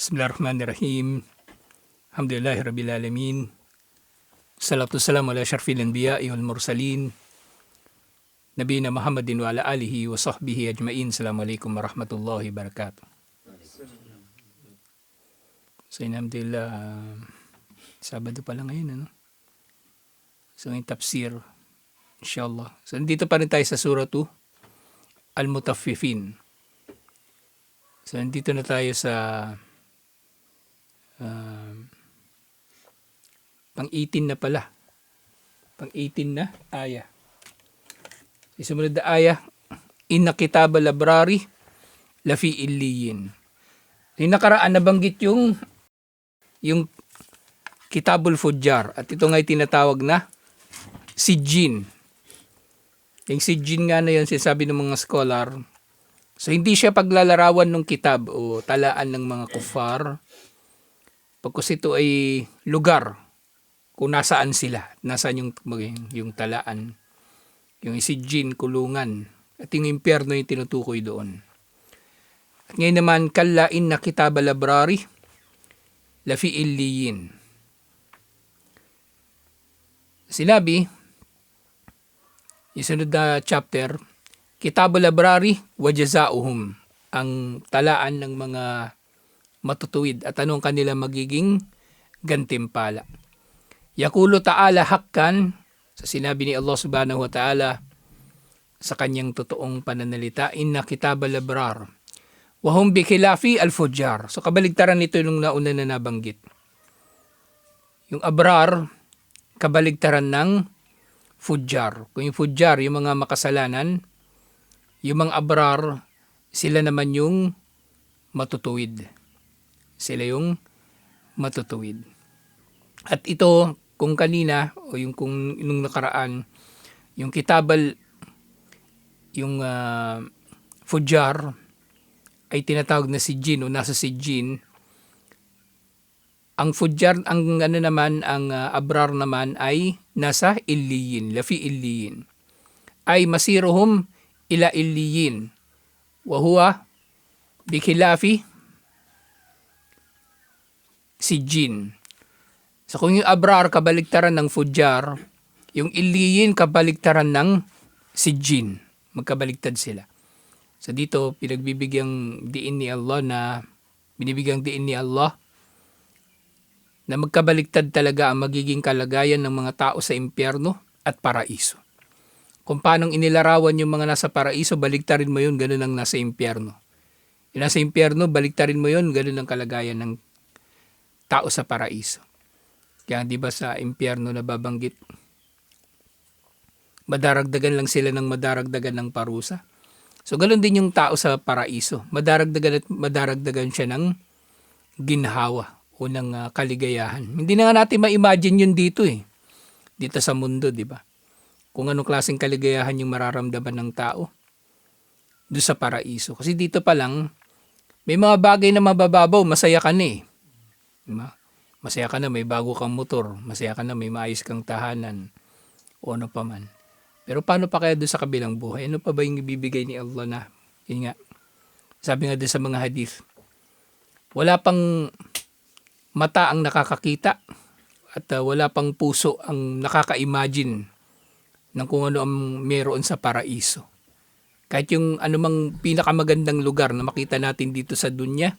Bismillahirrahmanirrahim. Alhamdulillahi Rabbil Alamin. Salatu salam ala syarfil anbiya'i wal mursalin. Nabiyina Muhammadin wa ala alihi wa sahbihi ajma'in. Assalamualaikum warahmatullahi wabarakatuh. So, alhamdulillah, Sabado pa lang ngayon, ano? So, yung tafsir, inshallah. So, nandito pa rin tayo sa surah 2, Al-Mutaffifin. So, nandito na tayo sa pang-18 na pala. Pang-18 na aya. Sumunod na aya, Inna kitabal abrari lafi illiyin. Yung nakaraan nabanggit yung kitabul fujjar. At ito nga'y tinatawag na sijjin. Yung sijjin nga na yun, sinasabi ng mga scholar. So, hindi siya paglalarawan ng kitab o talaan ng mga kufar. Pagkus ito ay lugar kung nasaan sila. Nasaan yung talaan. Yung sijjin, kulungan. At yung impyerno yung tinutukoy doon. At ngayon naman, kalla inna kitabal abrari lafi illiyin. Sinabi, yung sunod na chapter, kitabul abrari wa jazauhum, ang talaan ng mga matutuwid at anong kanila magiging gantimpala. Yaqulu ta'ala hakkan, sa sinabi ni Allah subhanahu wa ta'ala sa kanyang totoong pananalita, inna kitabal abrar wa hum bi khilafi al-fujjar. So kabaligtaran nito yung nauna na nabanggit. Yung abrar, kabaligtaran ng fujjar. Kung yung fujjar, yung mga makasalanan, yung mga abrar, sila naman yung matutuwid. Sila yung matutuwid. At ito, kung kanina, o yung kung nung nakaraan, yung kitabal, yung fujjar, ay tinatawag na sijjin o nasa sijjin. Ang fujjar, ang ano naman, ang abrar naman ay nasa illiyin, lafi illiyin. Ay masiruhum ila illiyin. Wa huwa bikhilafi sijjin. So kung yung abrar kabaligtaran ng fujjar, yung illiyin kabaligtaran ng sijjin. Magkabaligtad sila. So dito binibigyan diin ni Allah na magkabaligtad talaga ang magiging kalagayan ng mga tao sa impyerno at paraiso. Kung paanong inilarawan yung mga nasa paraiso, baligtarin mo yun, ganun ang nasa impyerno. Yung nasa impyerno, baligtarin mo yun, ganun ang kalagayan ng tao sa paraiso. Kaya di ba sa impyerno nababanggit, madaragdagan lang sila ng madaragdagan ng parusa. So ganun din yung tao sa paraiso. Madaragdagan siya ng ginhawa o ng kaligayahan. Hindi na nga natin ma-imagine yun dito dito sa mundo, di ba? Kung anong klaseng kaligayahan yung mararamdaman ng tao doon sa paraiso. Kasi dito pa lang, may mga bagay na mabababaw, masaya ka na Diba? Masaya ka na, may bago kang motor. Masaya ka na, may maayos kang tahanan. O ano pa man. Pero paano pa kaya doon sa kabilang buhay? Ano pa ba yung ibibigay ni Allah na? Yun nga. Sabi nga doon sa mga hadith, wala pang mata ang nakakakita at wala pang puso ang nakaka-imagine ng kung ano ang meron sa paraiso. Kahit yung anumang pinakamagandang lugar na makita natin dito sa dunya,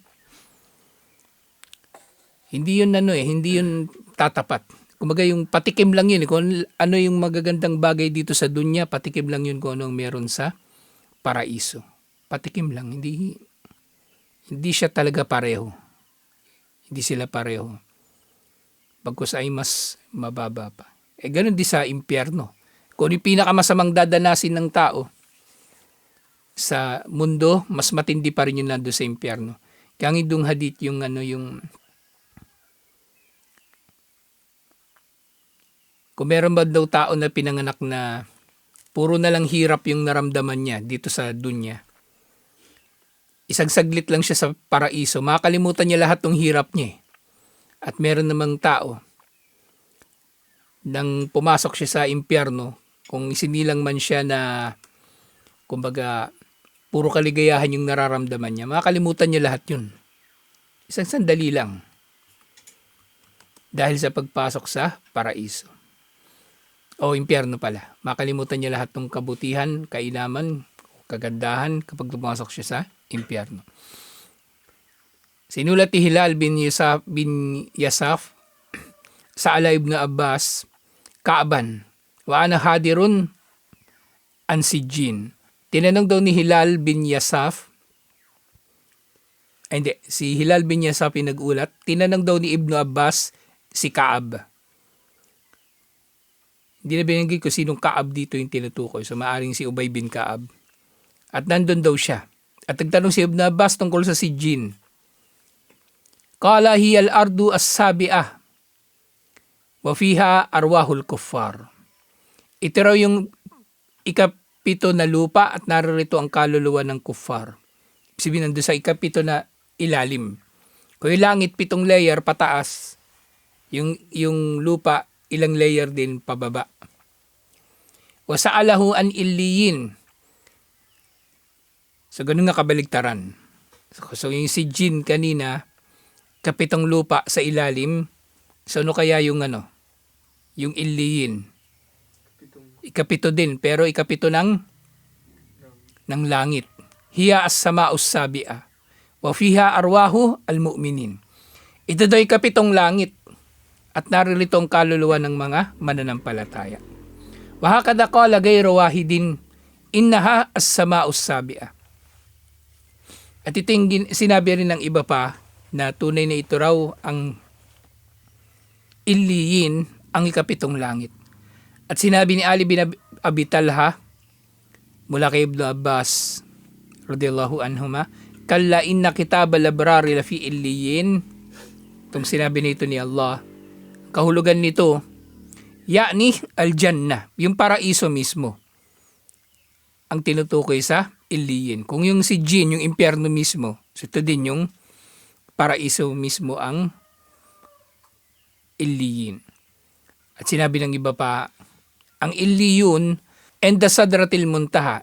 hindi yun hindi yun tatapat. Kumbaga yung patikim lang yun. Kung ano yung magagandang bagay dito sa dunya, patikim lang yun kung ano ang meron sa paraiso. Patikim lang. Hindi siya talaga pareho. Hindi sila pareho. Bagkus ay mas mababa pa. Ganun din sa impyerno. Kung yung pinakamasamang dadanasin ng tao sa mundo, mas matindi pa rin yun nando sa impyerno. Kaya ang idong hadith yung kung meron ba daw tao na pinanganak na puro na lang hirap yung naramdaman niya dito sa dunya, isang saglit lang siya sa paraiso, makakalimutan niya lahat ng hirap niya. At meron namang tao nang pumasok siya sa impyerno, kung isinilang man siya na kumbaga puro kaligayahan yung nararamdaman niya, makakalimutan niya lahat yun. Isang sandali lang. Dahil sa pagpasok sa paraiso. O impyerno pala. Makalimutan niya lahat ng kabutihan, kainaman, kagandahan kapag pumasok siya sa impyerno. Sinulat ni Hilal bin Yasaf sa Alaib na Abbas, Kaaban, wa ana hadirun an sijjin. Tinanong daw ni Hilal bin Yasaf, si Hilal bin Yasaf yung nag-ulat, tinanong daw ni Ibnu Abbas si Kaab. Hindi na binanggit ko sinong Kaab dito yung tinutukoy. So maaring si Ubay bin Kaab. At nandun daw siya. At nagtanong si Ibnu Abbas tungkol sa sijjin. Qala hiya al-ardu as-sabi'ah wa fiha arwahul kuffar. Ito raw yung ikapito na lupa at naririto ang kaluluwa ng kuffar. Sabihin nandun sa ikapito na ilalim. Kung yung langit, 7 layer pataas, yung lupa, ilang layer din pababa. Wa sa'alahu an illiyin. So, ganun nga kabaligtaran. So yung si Jin kanina, 7 lupa sa ilalim. So, ano kaya yung yung illiyin? Ikapito din, pero ikapito ng langit. Hiya as-sama'us sabi'ah. Wa fiha arwahu al-mu'minin. Ito daw ikapitong langit at naririto ang kaluluwa ng mga mananampalataya. Wa hakadha qala ghayru wahidin innaha as-sama'us sabi'ah. At ito yung sinabi rin ng iba pa na tunay na ito raw ang illiyin, ang ikapitong langit. At sinabi ni Ali bin Abi Talha mula kay Ibnu Abbas radiyallahu anhuma, kalla inna kitab al-abrari lafi illiyin. Itong sinabi nito ni Allah, kahulugan nito, ya'ni al-jannah, yung paraiso mismo, ang tinutukoy sa illiyin. Kung yung si Jin, yung impyerno mismo, so ito din yung paraiso mismo ang illiyin. At sinabi ng iba pa, ang illiyun and the Sidratil Muntaha.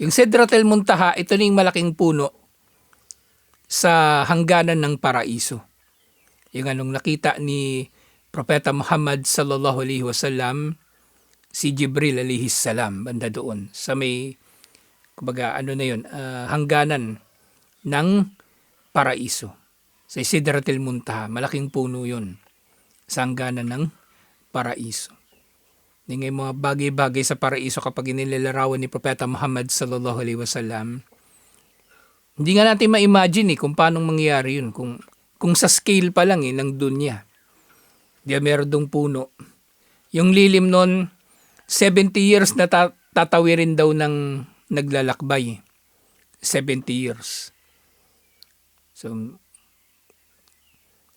Yung Sidratil Muntaha, ito na yung malaking puno sa hangganan ng paraiso. Yung anong nakita ni Propeta Muhammad sallallahu alaihi wasallam, si Jibril alaihi salam, banda doon sa may, kumbaga hangganan ng paraiso. Sa Sidratil Muntaha, malaking puno yun sa hangganan ng paraiso. Yung mga bagay-bagay sa paraiso kapag inilalarawan ni Propeta Muhammad sallallahu alaihi wasallam, hindi nga natin ma-imagine kung paano mangyayari yun, kung sa scale pa lang ng dunya. Diyan meron dong puno. Yung lilim nun, 70 years na tatawirin daw ng naglalakbay. 70 years. So,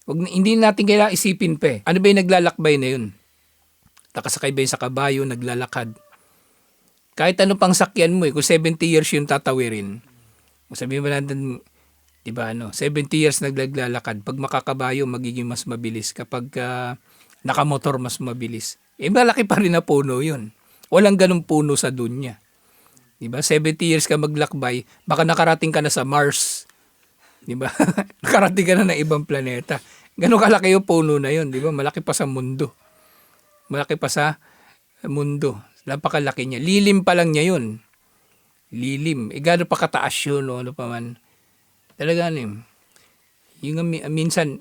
hindi natin kailangan isipin pa. Ano ba yung naglalakbay na yun? Nakasakay ba sa kabayo, naglalakad? Kahit ano pang sakyan mo kung 70 years yung tatawirin. Sabihin mo natin, di ba 70 years naglalakad. Pag makakabayo, magiging mas mabilis. Kapag nakamotor, mas mabilis. Malaki pa rin na puno yun. Walang ganung puno sa dunya. Di ba? 70 years ka maglakbay, baka nakarating ka na sa Mars. Di ba? Nakarating ka na ng ibang planeta. Ganun kalaki yung puno na yun, di ba? Malaki pa sa mundo. Malaki pa sa mundo. Napakalaki niya. Lilim pa lang niya yun. Lilim. Gano'n pa kataas yun, ano pa man. Talaga yung minsan,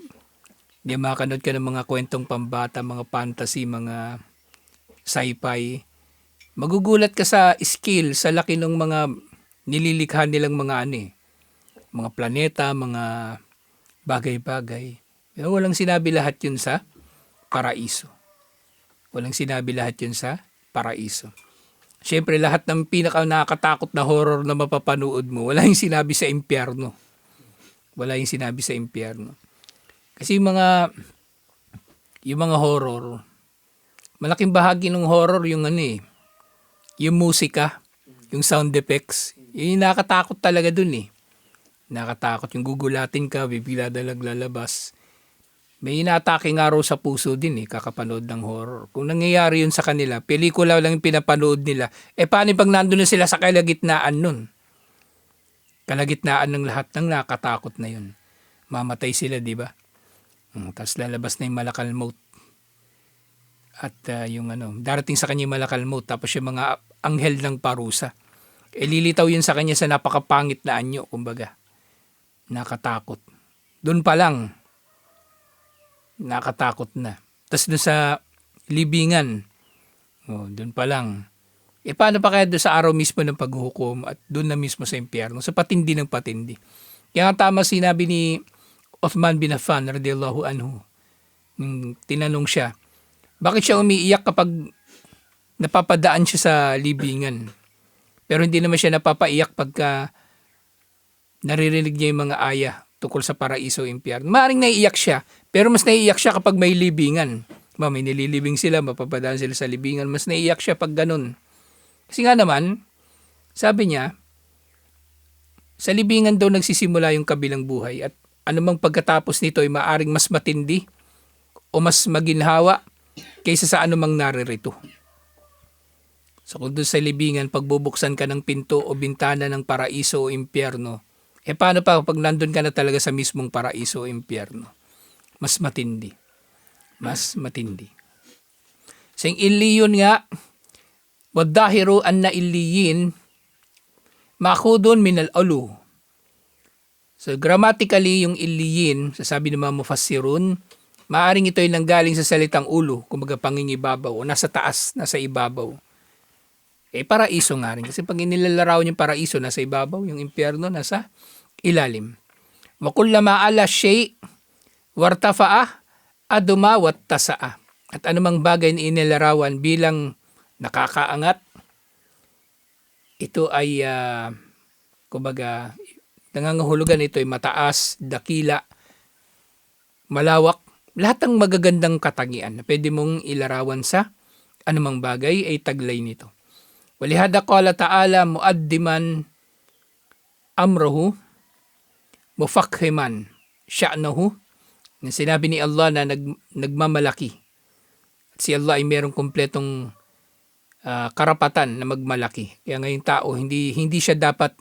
di makakanood ka ng mga kwentong pambata, mga fantasy, mga sci-fi. Magugulat ka sa skill, sa laki ng mga nililikha nilang mga mga planeta, mga bagay-bagay. Pero walang sinabi lahat yun sa paraiso. Walang sinabi lahat yun sa paraiso. Siyempre, lahat ng pinaka nakakatakot na horror na mapapanood mo, wala yung sinabi sa impyerno. Wala yung sinabi sa impyerno. Kasi yung mga horror, malaking bahagi ng horror yung yung musika, yung sound effects, yung nakakatakot talaga dun Nakatakot yung gugulatin ka, bibila dalag lalabas. May inatake nga raw sa puso din kakapanood ng horror. Kung nangyayari yun sa kanila, pelikula lang yung pinapanood nila, paano pag nandun na sila sa kalagitnaan nun? Kalagitnaan ng lahat ng nakatakot na yun. mamatay sila, di ba? Tapos lalabas na yung malakal maut. At yung darating sa kanya yung malakal maut, tapos yung mga anghel ng parusa. Lilitaw yun sa kanya sa napakapangit na anyo, kumbaga. Nakatakot. Doon pa lang, nakatakot na. Tapos doon sa libingan, doon pa lang. Paano pa kaya doon sa araw mismo ng paghuhukom at doon na mismo sa impyerno? Sa patindi ng patindi. Kaya tama sinabi ni Uthman bin Affan radiyallahu anhu. Tinanong siya, bakit siya umiiyak kapag napapadaan siya sa libingan? Pero hindi naman siya napapaiyak pagka naririnig niya yung mga aya tungkol sa paraiso o impyerno. Maaring naiiyak siya, pero mas naiiyak siya kapag may libingan. May nililibing sila, mapapadaan sila sa libingan. Mas naiiyak siya pag ganun. Kasi nga naman, sabi niya, sa libingan daw nagsisimula yung kabilang buhay at anumang pagkatapos nito ay maaring mas matindi o mas maginhawa kaysa sa anumang naririto. So kung doon sa libingan, pagbubuksan ka ng pinto o bintana ng paraiso o impyerno, paano pa pag nandun ka na talaga sa mismong paraiso o impyerno? Mas matindi. Mas matindi. So yung iliyon nga, wadahiru anna iliyin, makudun minal ulu. So grammatically, yung iliyin, sasabi ng mga mufassirun, maaring ito ay nanggaling sa salitang ulo, kumbaga pangingibabaw, o nasa taas, nasa ibabaw. Paraiso nga rin. Kasi pag inilalarawan yung paraiso, nasa ibabaw, yung impyerno, nasa ilalim. Wa kullama ala shay wartafa'ah aduma wattasa'a. At anumang bagay na inilarawan bilang nakakaangat, ito ay kumbaga nangangahulugan, ito ay mataas, dakila, malawak, lahat ng magagandang katangian na pwede mong ilarawan sa anumang bagay ay taglay nito. Walihada qala ta'ala muaddiman amruhu mufakhiman sya'nahu. Sinabi ni Allah na nagmamalaki. At si Allah ay mayroong kumpletong karapatan na magmalaki. Kaya ngayong tao, hindi siya dapat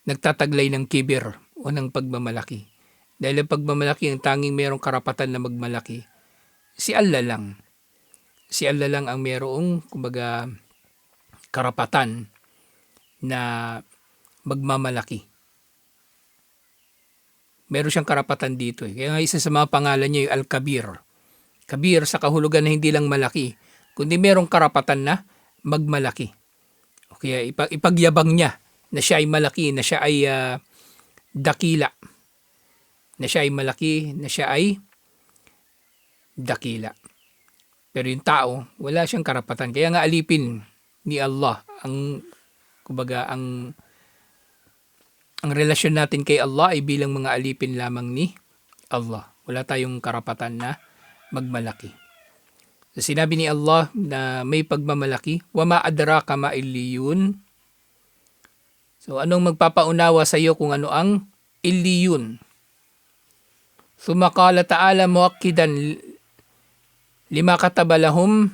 nagtataglay ng kibir o ng pagmamalaki. Dahil ang pagmamalaki, ang tanging mayroong karapatan na magmalaki, si Allah lang. Si Allah lang ang mayroong, kumbaga, karapatan na magmamalaki. Meron siyang karapatan dito. Kaya nga isa sa mga pangalan niya yung Al-Kabir. Kabir sa kahulugan na hindi lang malaki, kundi merong karapatan na magmalaki. Kaya ipagyabang niya na siya ay malaki, na siya ay dakila. Na siya ay malaki, na siya ay dakila. Pero yung tao, wala siyang karapatan. Kaya nga alipin ni Allah ang relasyon natin kay Allah ay bilang mga alipin lamang ni Allah. Wala tayong karapatan na magmalaki. So, sinabi ni Allah na may pagmamalaki, wa ma adraka ma illiyun. So anong magpapaunawa sa iyo kung ano ang illiyun? Thumma qala ta'ala muakkidan lima kataba lahum.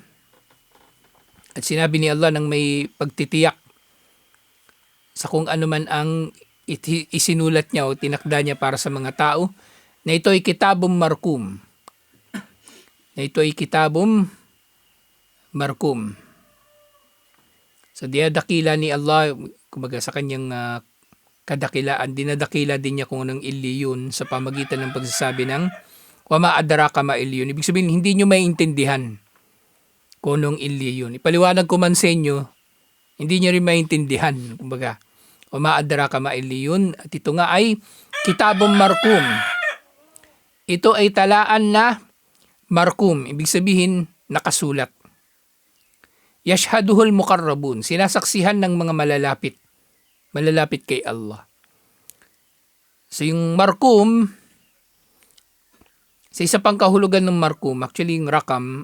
At sinabi ni Allah nang may pagtitiyak sa kung ano man ang isinulat niya o tinakda niya para sa mga tao, na ito ay kitabum markum. Na ito ay kitabum markum. So dinadakila ni Allah, kumbaga sa kanyang kadakilaan, dinadakila din niya kung anong illiyun sa pamagitan ng pagsasabi ng wa ma adraka ma illiyun. Ibig sabihin, hindi nyo maintindihan kung anong illiyun. Ipaliwanag ko man sa inyo, hindi nyo rin maintindihan. Kumbaga, wa ma adraka ma illiyun. At ito nga ay kitabum markum. Ito ay talaan na markum. Ibig sabihin, nakasulat. Yashhaduhul muqarrabun. Sinasaksihan ng mga malalapit. Malalapit kay Allah. So yung markum, sa isa pang kahulugan ng markum, actually yung rakam,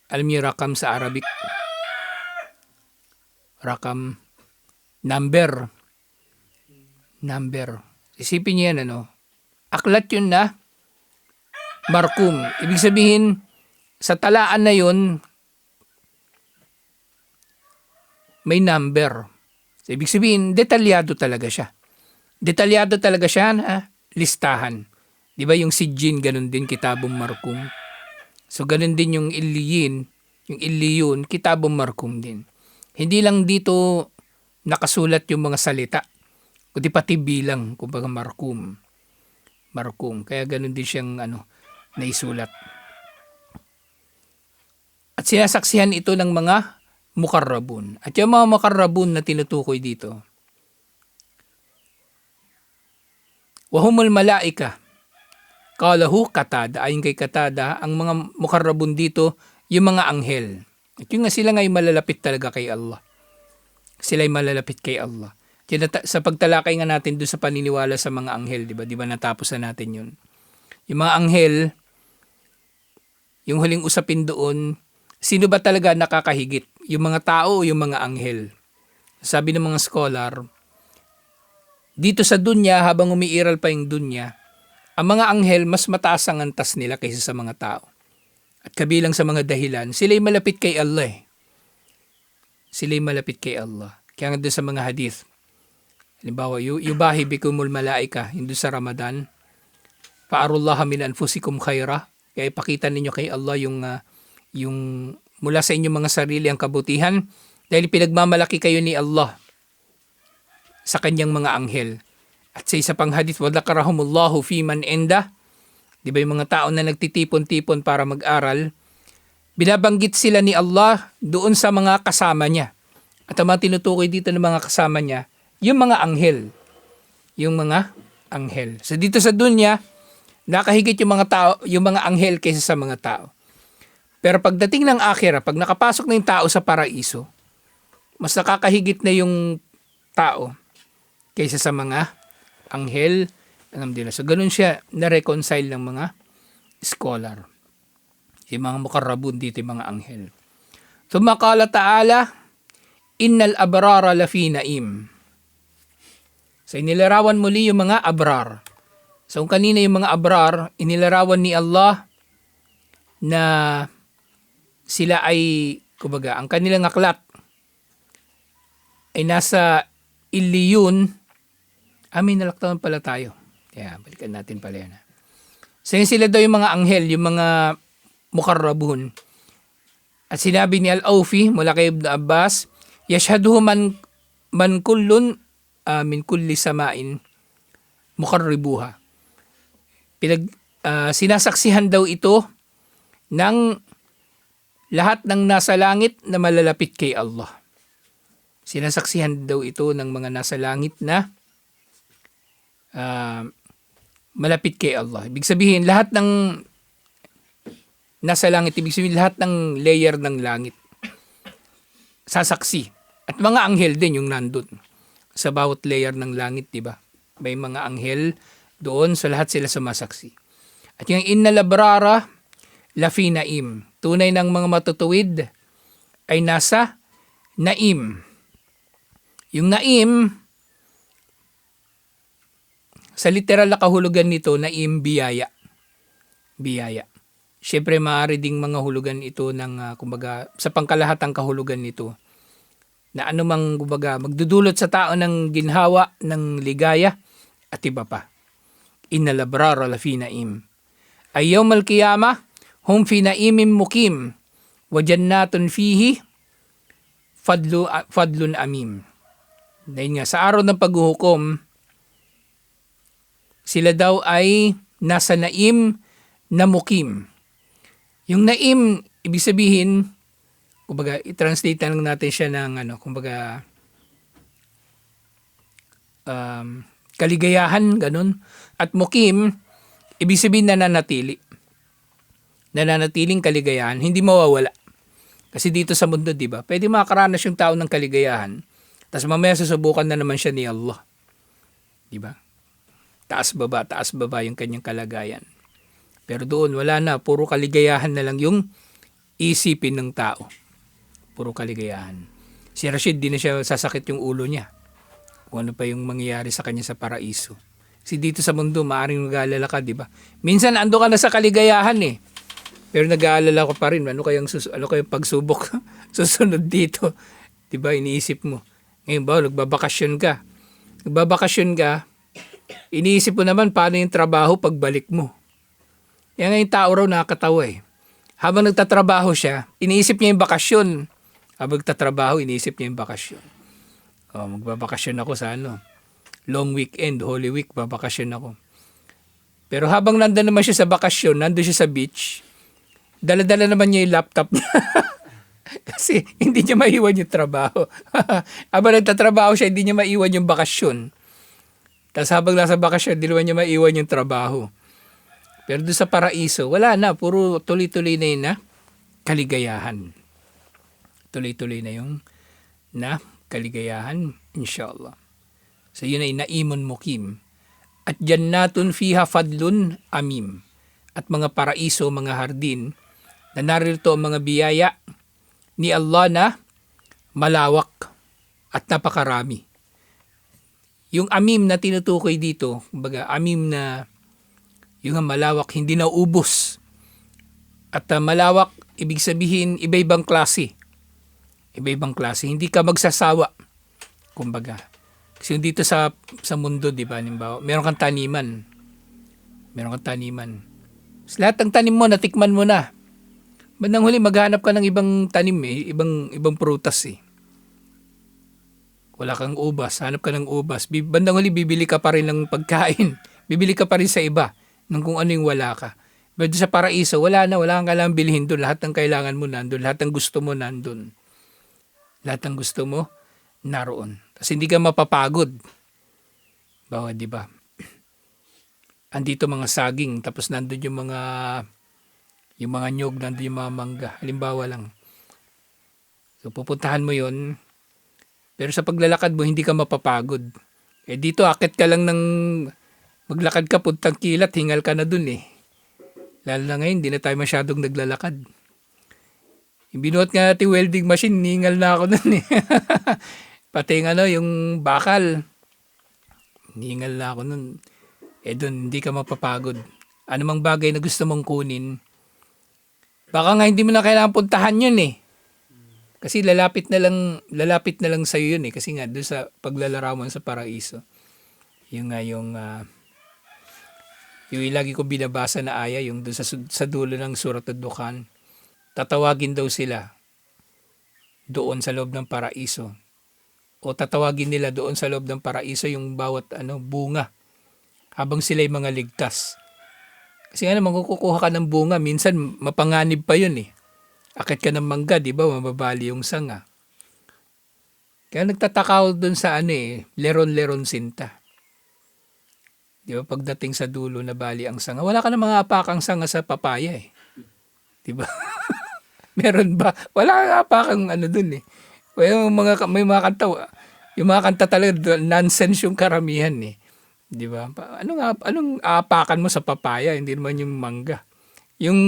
alam niyo rakam sa Arabic? Rakam, number. Isipin niyo yan, aklat yun na markum. Ibig sabihin, sa talaan na yun, may number. So, ibig sabihin, detalyado talaga siya. Detalyado talaga siya na listahan. Di ba yung Sijjin, ganun din, Kitabum Markum. So ganun din yung Illiyin, yung Illiyun, Kitabum Markum din. Hindi lang dito nakasulat yung mga salita, kundi pati bilang, kumbaga Markum. Markum. Kaya ganun din siyang naisulat. At sinasaksihan ito ng mga mukarrabun. At yung mga mukarrabun na tinutukoy dito, wahumul malaika. Kalahu Katada, ayon kay Katada, ang mga mukarrabun dito, yung mga anghel. At yung nga sila ngay malalapit talaga kay Allah. Sila ay malalapit kay Allah. Sa pagtalakay nga natin doon sa paniniwala sa mga anghel, di ba? Di ba natapos na natin yun? Yung mga anghel, yung huling usapin doon, sino ba talaga nakakahigit? Yung mga tao o yung mga anghel? Sabi ng mga scholar, dito sa dunya, habang umiiral pa yung dunya, ang mga anghel, mas mataas ang antas nila kaysa sa mga tao. At kabilang sa mga dahilan, sila'y malapit kay Allah. Sila'y malapit kay Allah. Kaya nga doon sa mga hadith, halimbawa, yubahi bikumul malaika, hindi sa Ramadan, fa'arullaha min anfusikum khaira, kaya ipakita ninyo kay Allah yung mula sa inyong mga sarili ang kabutihan, dahil pinagmamalaki kayo ni Allah sa kanyang mga anghel. At sa isa pang hadith, wadakarahumullahu fi man enda, di ba yung mga tao na nagtitipon-tipon para mag-aral, binabanggit sila ni Allah doon sa mga kasama niya. At ang mga tinutukoy dito ng mga kasama niya, yung mga anghel. Yung mga anghel. So dito sa dunya, nakahigit yung mga tao, yung mga anghel kaysa sa mga tao. Pero pagdating ng akhirah, pag nakapasok na yung tao sa paraiso, mas nakakahigit na yung tao kaysa sa mga anghel. Alhamdulillah. So ganun siya na-reconcile ng mga scholar. Yung mga mukarrabun dito, yung mga anghel. So maqala ta'ala, innal abrara lafi naim. So inilarawan muli yung mga abrar. So kung kanina yung mga abrar, inilarawan ni Allah na sila ay, kumbaga, ang kanilang aklat ay nasa Illiyun. May nalaktawan pala tayo. Kaya balikan natin pala yan. So yun sila daw yung mga anghel, yung mga mukarrabun. At sinabi ni Al-Awfi mula kay Ibn Abbas, yashhaduhu man kullun min kulli samain mukarribuha. Sinasaksihan daw ito ng lahat ng nasa langit na malalapit kay Allah. Sinasaksihan daw ito ng mga nasa langit na malapit kay Allah. Ibig sabihin, lahat ng nasa langit, ibig sabihin, lahat ng layer ng langit sasaksi. At mga anghel din yung nandun sa bawat layer ng langit, di ba? May mga anghel doon, so lahat sila sumasaksi. At yung innal abrara lafi naim, tunay ng mga matutuwid ay nasa naim. Yung naim, sa literal na kahulugan nito, naim, biyaya. Biyaya. Siyempre, maaari ding mga hulugan ito ng, kumbaga, sa pangkalahatang kahulugan nito, na anumang, kumbaga, magdudulot sa tao ng ginhawa, ng ligaya, at iba pa. Innal abrara lafi naim. Ay yawmal qiyamah, hum fi naimim mukim, wa jannatun fihi, fadlun amim. Dahil nga, sa araw ng paghuhukom, sila daw ay nasa naim na mukim. Yung naim, ibig sabihin, kumbaga, i-translate lang natin siya ng, kumbaga, kaligayahan, ganun. At mukim, ibig sabihin nananatili. Nananatiling kaligayahan, hindi mawawala. Kasi dito sa mundo, di ba, pwede makakaranas yung tao ng kaligayahan, tapos mamaya susubukan na naman siya ni Allah. Di ba? Taas baba yung kanyang kalagayan. Pero doon, wala na. Puro kaligayahan na lang yung isipin ng tao. Puro kaligayahan. Si Rashid, di na siya sasakit yung ulo niya. Kung ano pa yung mangyayari sa kanya sa paraiso. Kasi dito sa mundo, maaaring nag-aalala ka, di ba? Minsan, ando ka na sa kaligayahan eh. Pero nag-aalala ko pa rin, ano kayang pagsubok susunod dito? Di ba, iniisip mo. Ngayon ba, nagbabakasyon ka. Iniisip mo naman paano yung trabaho pagbalik mo. Yan nga yung tao raw nakakatawa eh. Habang nagtatrabaho siya, iniisip niya yung bakasyon. Habang nagtatrabaho, iniisip niya yung bakasyon. Magbabakasyon ako sa long weekend, Holy Week, babakasyon ako. Pero habang nandun naman siya sa bakasyon, nandun siya sa beach, dala-dala naman niya yung laptop niya. Kasi hindi niya maiwan yung trabaho. Habang nagtatrabaho siya, hindi niya maiwan yung bakasyon. Tapos habang nasa bakasyon, di naman niya maiwan yung trabaho. Pero doon sa paraiso, wala na. Puro tuloy-tuloy na yun na kaligayahan. Tuloy-tuloy na yung na kaligayahan, inshallah. So yun ay naimun mukim. At jannatun fiha fadlun amim. At mga paraiso, mga hardin, na narito ang mga biyaya ni Allah na malawak at napakarami. Yung amim na tinutukoy dito, kumbaga amim na yung malawak, hindi na ubos. At malawak, ibig sabihin, iba-ibang klase. Iba-ibang klase. Hindi ka magsasawa. Kumbaga. Kasi dito sa mundo, di ba? Meron kang taniman. Meron kang taniman. So, lahat ng tanim mo, natikman mo na. Bandang huli, maghanap ka ng ibang tanim eh. Ibang prutas eh. Wala kang ubas. Hanap ka ng ubas. Bandang huli, bibili ka pa rin ng pagkain. Bibili ka pa rin sa iba. Nung kung ano yung wala ka. Pero sa paraiso, wala kang kailangan bilhin doon. Lahat ng kailangan mo nandun. Lahat ng gusto mo nandun. Lahat ng gusto mo naroon. Kasi hindi ka mapapagod. Bawa, di ba? Andito mga saging, tapos nandun yung mga nyog, nandun yung mga mangga. Halimbawa lang. So pupuntahan mo yon. Pero sa paglalakad mo, hindi ka mapapagod. Dito, akit ka lang ng maglakad ka, puntang kilat, hingal ka na dun eh. Lalo na ngayon, hindi na tayo masyadong naglalakad. Yung binuhat nga natin welding machine, hingal na ako dun eh. Pati yung bakal, hingal na ako nun. Dun, hindi ka mapapagod. Anumang bagay na gusto mong kunin, baka nga hindi mo na kailangan puntahan yun eh. Kasi lalapit na lang sa yun eh. Kasi nga doon sa paglalarawan sa paraiso. Yung lagi ko binabasa na aya, yung doon sa dulo ng Surat Ad-Dukhan. Tatawagin daw sila doon sa loob ng paraiso. O tatawagin nila doon sa loob ng paraiso yung bawat bunga. Habang sila yung mga ligtas. Kasi magkukuha ka ng bunga, minsan mapanganib pa yun eh. Akit ka ng mangga, di ba? Mababali yung sanga. Kaya nagtataka ako dun sa leron-leron sinta. Di ba? Pagdating sa dulo na bali ang sanga, wala ka na mga apakang sanga sa papaya eh. Di ba? Meron ba? Wala kang apakang dun eh. May mga kanta, yung mga kanta talaga, nonsense yung karamihan eh. Di ba? Anong aapakan mo sa papaya? Hindi naman yung mangga. Yung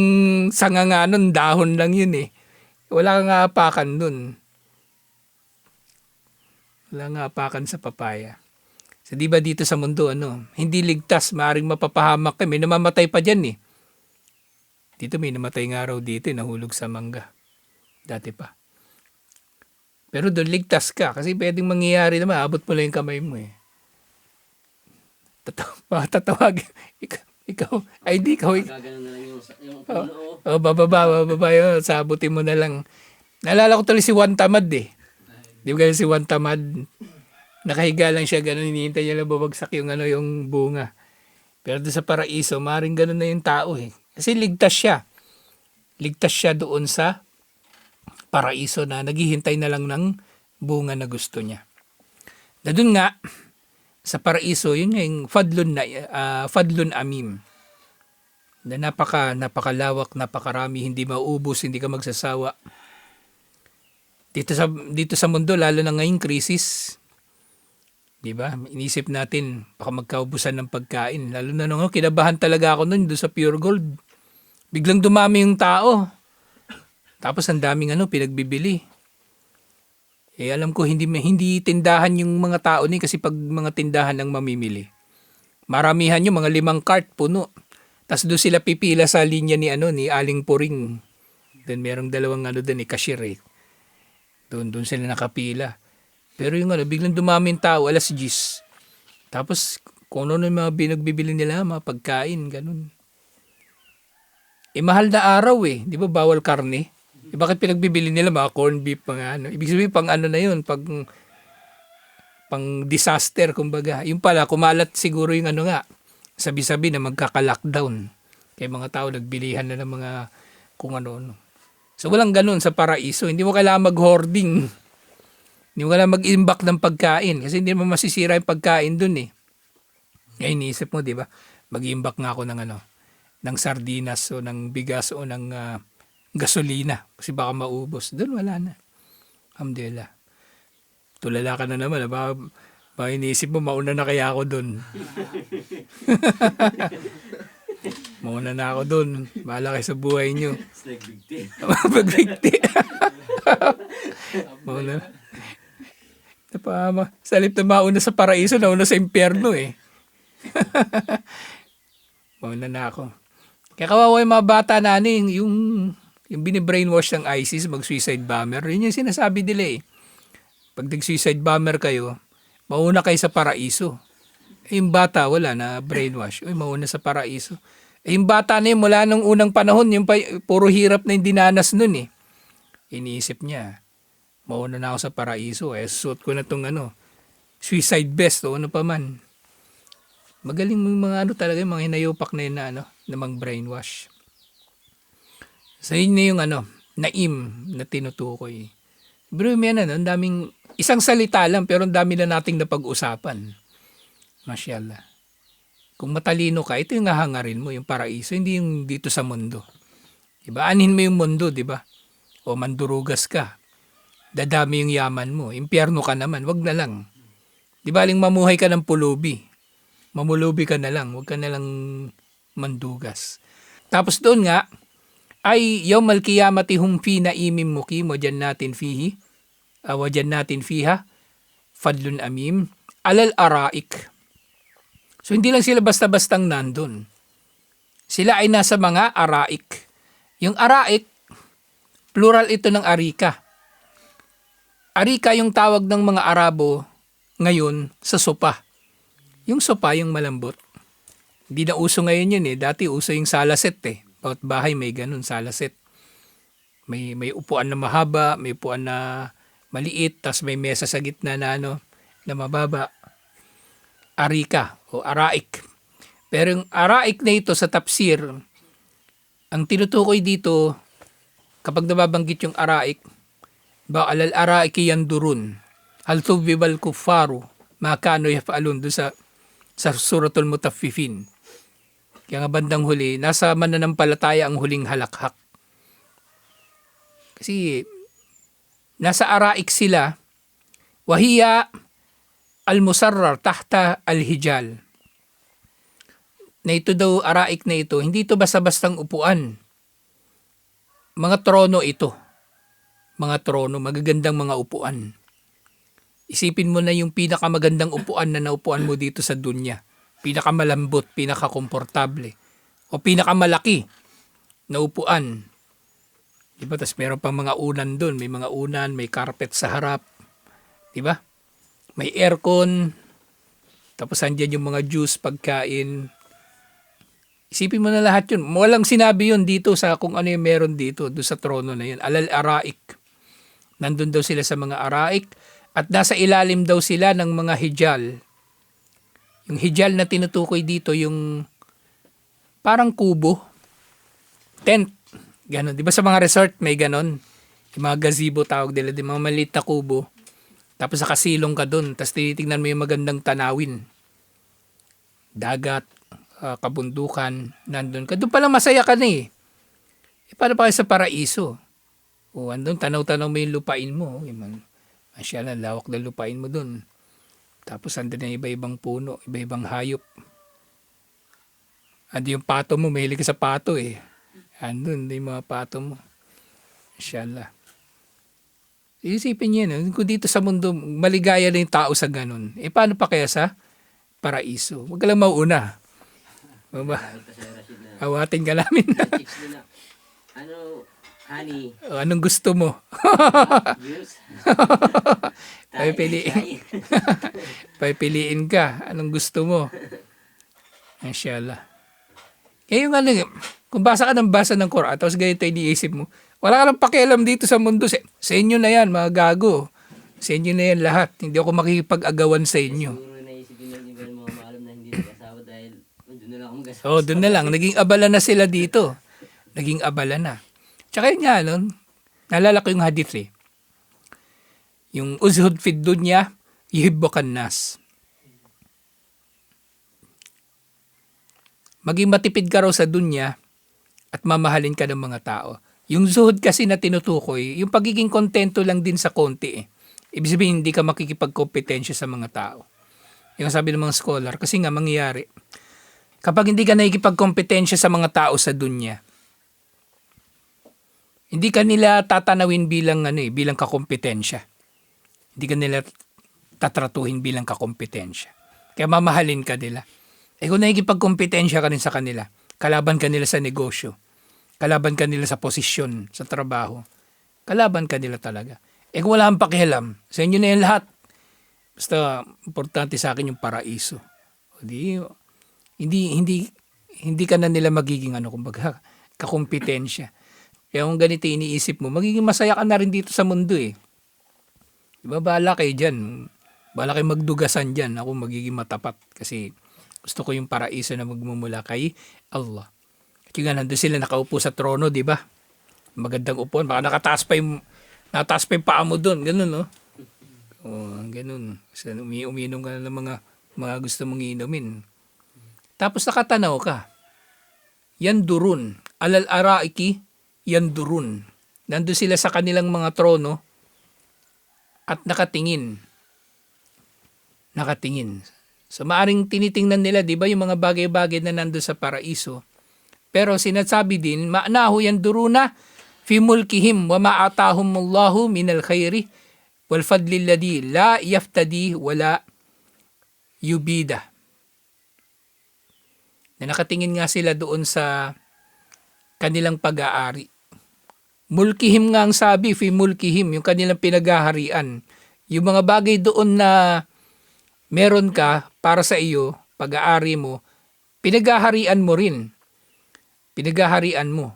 sanga nga nun, dahon lang yun eh. Wala kang aapakan nun. Wala kang aapakan sa papaya. So di ba dito sa mundo, hindi ligtas, maaaring mapapahamak ka. May namamatay pa dyan eh. Dito may namatay nga raw dito, nahulog sa mangga. Dati pa. Pero doon ligtas ka kasi pwedeng mangyayari naman, abot mo lang yung kamay mo eh. Tatawag. Ikaw, ay di ikaw. Gaganon na lang yung puno. Bababa yun. Sabutin mo na lang. Naalala ko tuloy si Juan Tamad eh. Di ba si Juan Tamad? Nakahiga lang siya, ganun, hinihintay niya lang babagsak yung bunga. Pero doon sa paraiso, maring ganun na yung tao eh. Kasi ligtas siya. Ligtas siya doon sa paraiso na naghihintay na lang ng bunga na gusto niya. Na doon nga, sa paraiso, yun nga yung fadlun amim. Na napakalawak, napakarami, hindi maubos, hindi ka magsasawa. Dito sa mundo, lalo na ngayong krisis, di ba? Inisip natin, baka magkaubusan ng pagkain. Lalo na kinabahan talaga ako doon sa Pure Gold. Biglang dumami yung tao. Tapos ang daming pinagbibili. Alam ko hindi tindahan yung mga tao ni kasi pag mga tindahan ang mamimili. Maramihan yung mga 5 cart puno. Tapos doon sila pipila sa linya ni Aling Puring. Then merong 2 doon cashier eh. Doon sila nakapila. Pero yung biglang dumami yung tao, 10:00. Tapos Kung ano yung mga binagbibili nila, mga pagkain, ganun. Mahal na araw di ba bawal karne? Bakit pinagbibili nila mga corned beef, mga ano? Ibig sabihin pang ano na yun, pang disaster, kumbaga. Yung pala, kumalat siguro yung ano nga, sabi-sabi na magkaka-lockdown. Kaya mga tao nagbilihan na ng mga kung ano. So walang ganun sa paraiso. Hindi mo kailangan mag-hoarding. Hindi mo kailangan mag-imbak ng pagkain kasi hindi mo masisira yung pagkain dun Ngayon iniisip mo, di ba? Mag-imbak nga ako ng ng sardinas o ng bigas o ng gasolina kasi baka maubos. Doon wala na. Alhamdulillah. Tulala ka na naman. Baka iniisip mo, mauna na kaya ako doon. Mauna na ako doon. Bahala kayo sa buhay nyo. It's like big thing. Pagbigti. Mauna na. Sa halip na mauna sa paraiso, nauna sa impyerno Mauna na ako. Kaya kawawa yung mga bata na yung binibrainwash ng ISIS, mag-suicide bomber. Yun yung sinasabi nila Pag nag-suicide bomber kayo, mauna kayo sa paraiso. Yung bata, wala na brainwash. Mauna sa paraiso. Yung bata na yun, mula nung unang panahon, yung puro hirap na yung dinanas nun Iniisip niya, mauna na ako sa paraiso. Suot ko na tong suicide vest o ano pa man. Magaling mga talaga, yung mga hinayupak na yun na namang brainwash. So yun na yung naim na tinutukoy. Pero may ang daming, isang salita lang pero ang dami na nating napag-usapan. Masyaallah. Kung matalino ka, ito yung hahangarin mo, yung paraiso, hindi yung dito sa mundo. Diba? Anin mo yung mundo, diba? O mandurugas ka. Dadami yung yaman mo. Impyerno ka naman, wag na lang. Diba, aling mamuhay ka ng pulubi. Mamulubi ka na lang, wag ka na lang mandugas. Tapos doon nga, ay yawmal qiyamati hum fi naimim muqim wa jannatin fiha fadlun amim alal araik. So hindi lang sila basta-bastang nandun. Sila ay nasa mga araik. Yung araik, plural ito ng arika. Arika yung tawag ng mga Arabo ngayon sa sopa. Yung sopa, yung malambot. Hindi na uso ngayon yun Dati uso yung salaset Bawat bahay may ganun, salaset. May upuan na mahaba, may upuan na maliit, tas may mesa sa gitna na na mababa. Arika o araik. Pero yung araik na ito sa tafsir, ang tinutukoy dito, kapag nababanggit yung araik, ba alal araiki yandurun, hal tuwibal kuffaru, makano yafalun doon sa suratul mutaffifin. Kaya nga bandang huli, nasa mananampalataya ang huling halakhak. Kasi nasa araik sila, wahiya al-musarrar tahta al-hijal. Na ito daw, araik na ito, hindi ito basta-bastang upuan. Mga trono ito. Mga trono, magagandang mga upuan. Isipin mo na yung pinakamagandang upuan na naupuan mo dito sa dunya. Pinakamalambot, pinakakomportable. O pinakamalaki na upuan. Diba? Tapos meron pang mga unan doon. May mga unan, may carpet sa harap. Diba? May aircon. Tapos andyan yung mga juice, pagkain. Isipin mo na lahat yun. Walang sinabi yun dito sa kung ano yung meron dito, doon sa trono na yun. Alal araik. Nandun daw sila sa mga araik. At nasa ilalim daw sila ng mga hijal. Yung hijal na tinutukoy dito, yung parang kubo. Tent. Ganon. Di ba sa mga resort may ganon? Yung mga gazebo tawag nila. Di mga maliit na kubo. Tapos nakasilong ka dun. Tapos tinitingnan mo yung magandang tanawin. Dagat. Kabundukan. Nandun ka. Doon palang masaya ka na paano pa kayo sa paraiso? Andun, tanaw-tanaw mo yung lupain mo. Masyala, lawak na lupain mo dun. Tapos andun na iba-ibang puno, iba-ibang hayop. Andun yung pato mo, mahilig ka sa pato Andun, yung mga pato mo. Masyala. Isipin niyo kung dito sa mundo, maligaya na yung tao sa ganun. Paano pa kaya sa paraiso? Huwag ka lang mauuna. Awatin ka namin. Ano Honey. Anong gusto mo? Views. Pipiliin. Pipiliin ka. Anong gusto mo? Inshallah. Yung ano, kung basa ka ng basa ng Quran, tapos ganito iniisip mo, wala ka lang pakialam dito sa mundo. Sa inyo na yan, mga gago. Sa inyo na yan lahat. Hindi ako makikipag-agawan sa inyo. Siguro naisipin lang yung mga maalam na hindi nag-asawa dahil doon na lang ako mag-asawa. Oo, doon na lang. Naging abala na sila dito. Naging abala na. Tsaka yun nga, no? Naalala ko yung hadith eh. Yung uzhud fid dunya, yuhibbukan nas. Maging matipid ka raw sa dunya at mamahalin ka ng mga tao. Yung zuhud kasi na tinutukoy, yung pagiging kontento lang din sa konti eh. Ibig sabihin, hindi ka makikipagkompetensya sa mga tao. Yung sabi ng mga scholar, kasi nga mangyayari, kapag hindi ka nakikipagkompetensya sa mga tao sa dunya, hindi ka nila tatanawin bilang bilang kakompetensya. Hindi ka nila tatratuhin bilang kakompetensya. Kaya mamahalin ka nila. Kung nakikipagkompetensya ka rin sa kanila, kalaban ka nila sa negosyo, kalaban ka nila sa posisyon, sa trabaho, kalaban ka nila talaga. Kung wala kang pakialam, sa inyo na yan lahat. Basta, importante sa akin yung paraiso. Hindi ka na nila magiging kumbaga, kakompetensya. Kaya kung ganito iniisip mo, magiging masaya ka na rin dito sa mundo eh. Diba, bahala kayo dyan. Bahala kayo magdugasan dyan. Ako magiging matapat kasi gusto ko yung paraiso na magmumula kay Allah. At yung nga, nandun sila nakaupo sa trono, di ba? Magandang upuan. Baka nataas pa yung paa mo doon. Ganun, no? Oh, ganun. Kasi umiinom ka na ng mga gusto mong iinumin. Tapos nakatanaw ka. Yandurun. Alal araiki, yandurun. Nandun sila sa kanilang mga trono at nakatingin. So maaring tinitingnan nila, di ba, yung mga bagay-bagay na nandun sa paraiso. Pero sinasabi din, ma'nahu yanduruna fi mulkihim wa ma'atahumullahu minal khairi wal fadli alladhi la yaftadi wala yubida. Na nakatingin nga sila doon sa kanilang pag-aari. Mulkihim nga ang sabi, fi mulkihim, yung kanilang pinag-aharian. Yung mga bagay doon na meron ka para sa iyo, pag-aari mo, pinag-aharian mo rin. Pinag-aharian mo.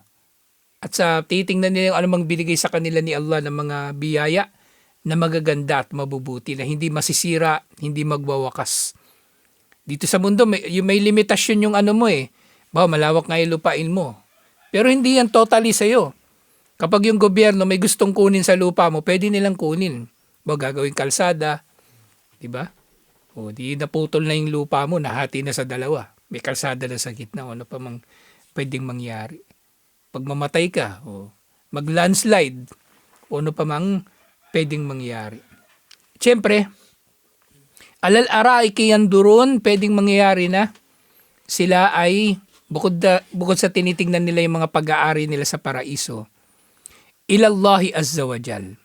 At sa titingnan nila yung anumang binigay sa kanila ni Allah ng mga biyaya na magaganda at mabubuti, na hindi masisira, hindi magwawakas. Dito sa mundo, may limitasyon yung mo eh. Malawak nga yung lupain mo. Pero hindi yan totally sa'yo. Kapag yung gobyerno may gustong kunin sa lupa mo, pwede nilang kunin. Gagawin kalsada, di ba? O di naputol na yung lupa mo, nahati na sa dalawa. May kalsada na sa gitna, ano pa mang pwedeng mangyari. Pag mamatay ka, mag-landslide, ano pa mang pwedeng mangyari. Siyempre, alal araiki yandurun, pwedeng mangyayari na sila ay bukod sa tinitingnan nila yung mga pag-aari nila sa paraiso, ilallahi azza wa jal.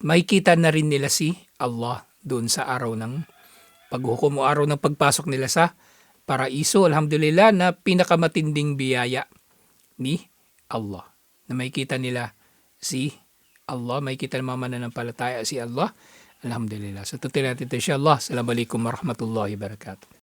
Makikita na rin nila si Allah doon sa araw ng paghukom o araw ng pagpasok nila sa paraiso. Alhamdulillah na pinakamatinding biyaya ni Allah. Na makikita nila si Allah, makikita ng mga mananampalataya si Allah. Alhamdulillah. So tutuloy natin ito insyaAllah. Assalamualaikum warahmatullahi wabarakatuh.